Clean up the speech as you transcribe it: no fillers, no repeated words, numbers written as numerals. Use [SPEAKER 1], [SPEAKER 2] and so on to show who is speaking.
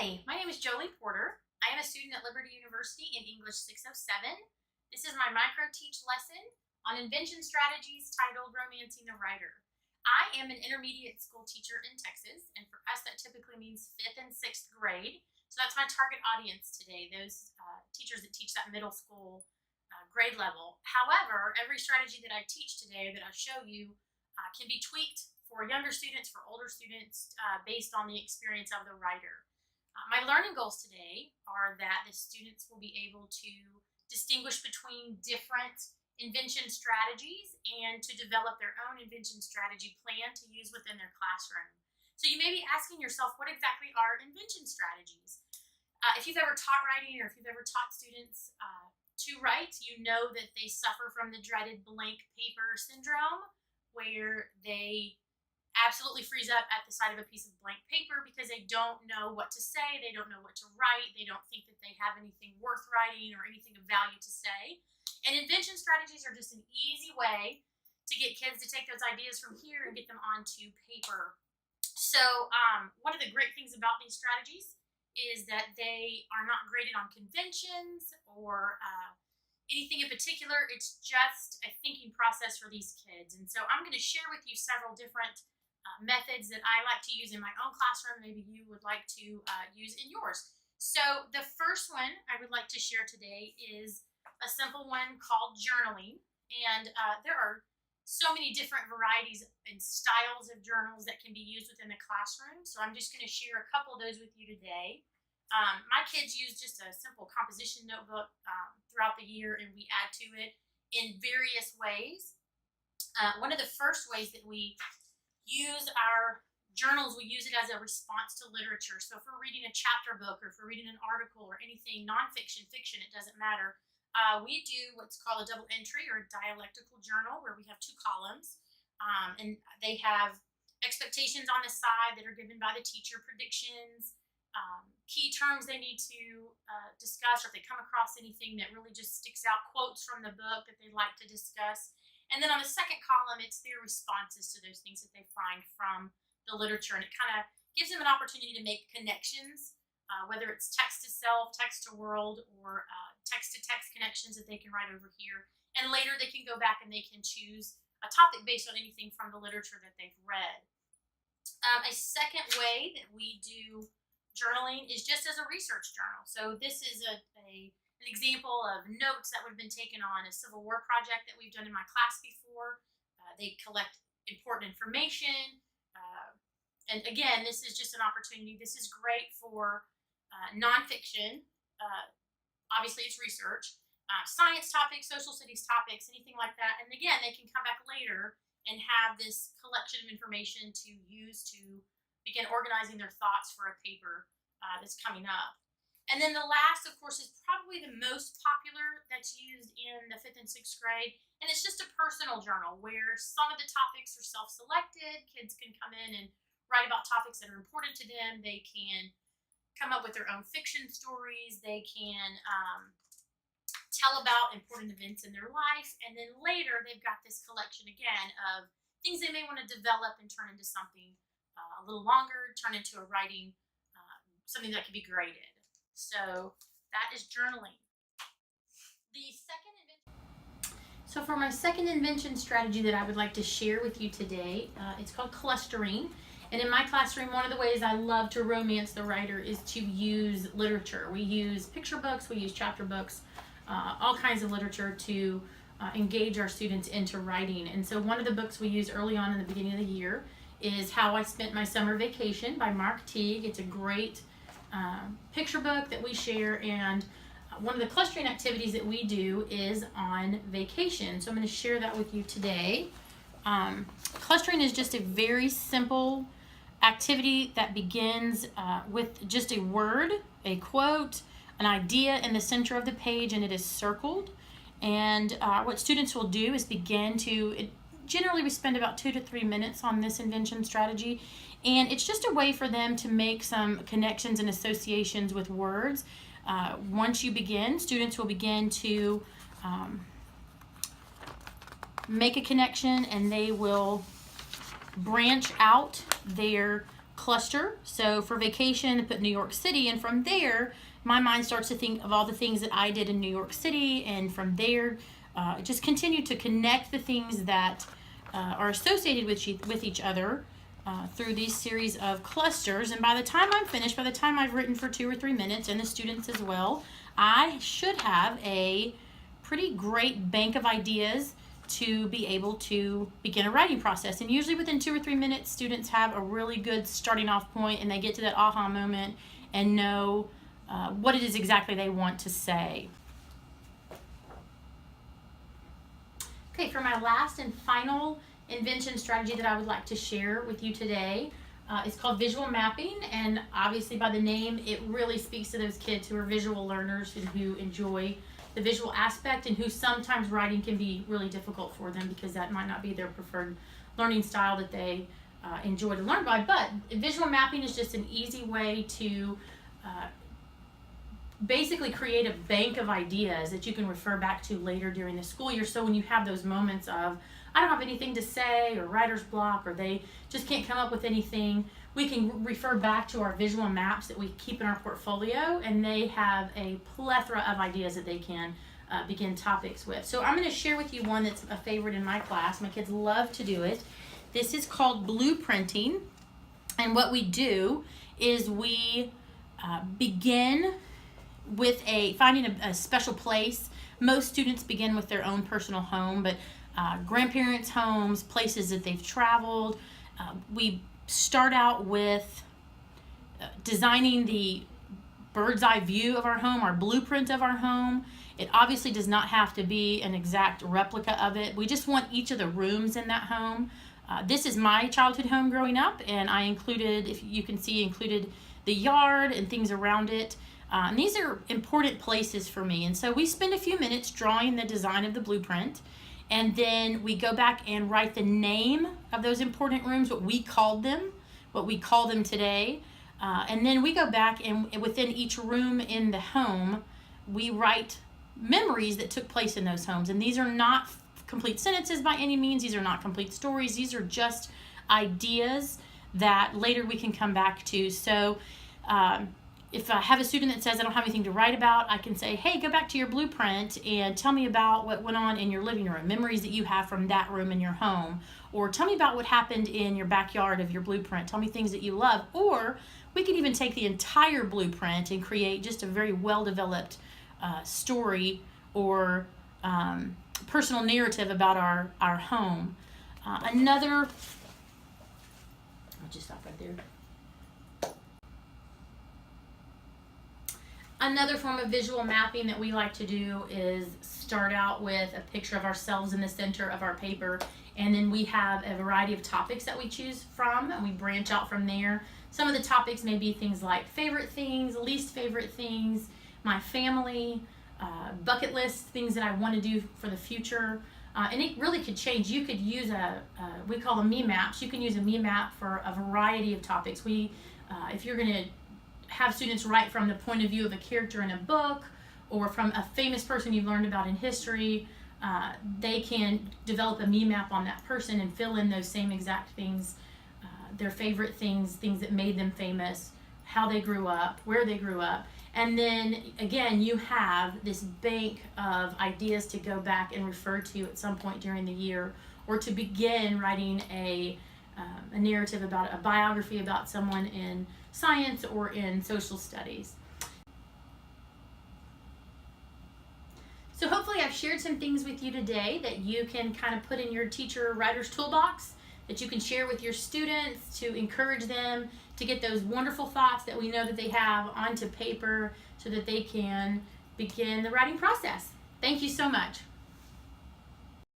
[SPEAKER 1] Hi, my name is Jolie Porter. I am a student at Liberty University in English 607. This is my micro-teach lesson on invention strategies titled Romancing the Writer. I am an intermediate school teacher in Texas, and for us that typically means 5th and 6th grade. So that's my target audience today, those teachers that teach that middle school grade level. However, every strategy that I teach today, that I show you, can be tweaked for younger students, for older students, based on the experience of the writer. My learning goals today are that the students will be able to distinguish between different invention strategies and to develop their own invention strategy plan to use within their classroom. So you may be asking yourself, what exactly are invention strategies? If you've ever taught writing, or if you've ever taught students to write, you know that they suffer from the dreaded blank paper syndrome, where they absolutely freeze up at the sight of a piece of blank paper because they don't know what to say, they don't know what to write, they don't think that they have anything worth writing or anything of value to say. And invention strategies are just an easy way to get kids to take those ideas from here and get them onto paper. So one of the great things about these strategies is that they are not graded on conventions or anything in particular. It's just a thinking process for these kids. And so I'm going to share with you several different methods that I like to use in my own classroom. Maybe you would like to use in yours. So the first one I would like to share today is a simple one called journaling. And there are so many different varieties and styles of journals that can be used within the classroom. So I'm just going to share a couple of those with you today. My kids use just a simple composition notebook throughout the year, and we add to it in various ways. One of the first ways that we use our journals, we use it as a response to literature. So if we're reading a chapter book, or if we're reading an article, or anything nonfiction, fiction, it doesn't matter. We do what's called a double entry or a dialectical journal, where we have 2 columns, and they have expectations on the side that are given by the teacher, predictions, key terms they need to discuss, or if they come across anything that really just sticks out, quotes from the book that they like to discuss. And then on the second column, it's their responses to those things that they find from the literature. And it kind of gives them an opportunity to make connections, whether it's text to self, text to world, or text to text connections that they can write over here. And later they can go back and they can choose a topic based on anything from the literature that they've read. A second way that we do journaling is just as a research journal. So this is an example of notes that would have been taken on a Civil War project that we've done in my class before. They collect important information. And again, this is just an opportunity. This is great for nonfiction. Obviously, it's research. Science topics, social studies topics, anything like that. And again, they can come back later and have this collection of information to use to begin organizing their thoughts for a paper that's coming up. And then the last, of course, is probably the most popular that's used in the 5th and 6th grade. And it's just a personal journal where some of the topics are self-selected. Kids can come in and write about topics that are important to them. They can come up with their own fiction stories. They can tell about important events in their life. And then later, they've got this collection again of things they may want to develop and turn into something a little longer, turn into a writing, something that can be graded. So that is journaling. So for my second invention strategy that I would like to share with you today, it's called clustering. And in my classroom, one of the ways I love to romance the writer is to use literature. We use picture books, we use chapter books, all kinds of literature to engage our students into writing. And so one of the books we use early on in the beginning of the year is How I Spent My Summer Vacation by Mark Teague. It's a great picture book that we share, and one of the clustering activities that we do is on vacation. So I'm going to share that with you today. Clustering is just a very simple activity that begins with just a word, a quote, an idea in the center of the page, and it is circled. And what students will do is begin to, generally we spend about 2 to 3 minutes on this invention strategy, and it's just a way for them to make some connections and associations with words. Once you begin, students will begin to make a connection, and they will branch out their cluster. So for vacation, I put New York City, and from there, my mind starts to think of all the things that I did in New York City, and from there, just continue to connect the things that are associated with each other through these series of clusters. And by the time I'm finished, by the time I've written for 2 or 3 minutes, and the students as well, I should have a pretty great bank of ideas to be able to begin a writing process. And usually within 2 or 3 minutes, students have a really good starting off point, and they get to that aha moment and know what it is exactly they want to say. Okay, for my last and final invention strategy that I would like to share with you today, it's called visual mapping, and obviously by the name, it really speaks to those kids who are visual learners and who enjoy the visual aspect, and who sometimes writing can be really difficult for them because that might not be their preferred learning style that they enjoy to learn by. But visual mapping is just an easy way to basically create a bank of ideas that you can refer back to later during the school year. So when you have those moments of, I don't have anything to say, or writer's block, or they just can't come up with anything, we can refer back to our visual maps that we keep in our portfolio, and they have a plethora of ideas that they can begin topics with. So I'm going to share with you one that's a favorite in my class. My kids love to do it. This is called blueprinting, and what we do is we begin with finding a special place. Most students begin with their own personal home, but grandparents' homes, places that they've traveled. We start out with designing the bird's eye view of our home, our blueprint of our home. It obviously does not have to be an exact replica of it. We just want each of the rooms in that home. This is my childhood home growing up, and I included, if you can see, included the yard and things around it. And these are important places for me. And so we spend a few minutes drawing the design of the blueprint, and then we go back and write the name of those important rooms, what we called them, what we call them today. And then we go back and within each room in the home, we write memories that took place in those homes. And these are not complete sentences by any means. These are not complete stories. These are just ideas that later we can come back to. So if I have a student that says I don't have anything to write about, I can say, hey, go back to your blueprint and tell me about what went on in your living room, memories that you have from that room in your home, or tell me about what happened in your backyard of your blueprint. Tell me things that you love. Or we can even take the entire blueprint and create just a very well-developed story or personal narrative about our home. I'll just stop right there. Another form of visual mapping that we like to do is start out with a picture of ourselves in the center of our paper, and then we have a variety of topics that we choose from, and we branch out from there. Some of the topics may be things like favorite things, least favorite things, my family, bucket list, things that I want to do for the future. And it really could change. You could use we call them me maps. You can use a me map for a variety of topics. If you're going to have students write from the point of view of a character in a book, or from a famous person you've learned about in history, they can develop a me map on that person and fill in those same exact things, their favorite things, things that made them famous, how they grew up, where they grew up. And then again, you have this bank of ideas to go back and refer to at some point during the year, or to begin writing a narrative about a biography about someone in science or in social studies. So hopefully I've shared some things with you today that you can kind of put in your teacher writer's toolbox, that you can share with your students to encourage them to get those wonderful thoughts that we know that they have onto paper so that they can begin the writing process. Thank you so much.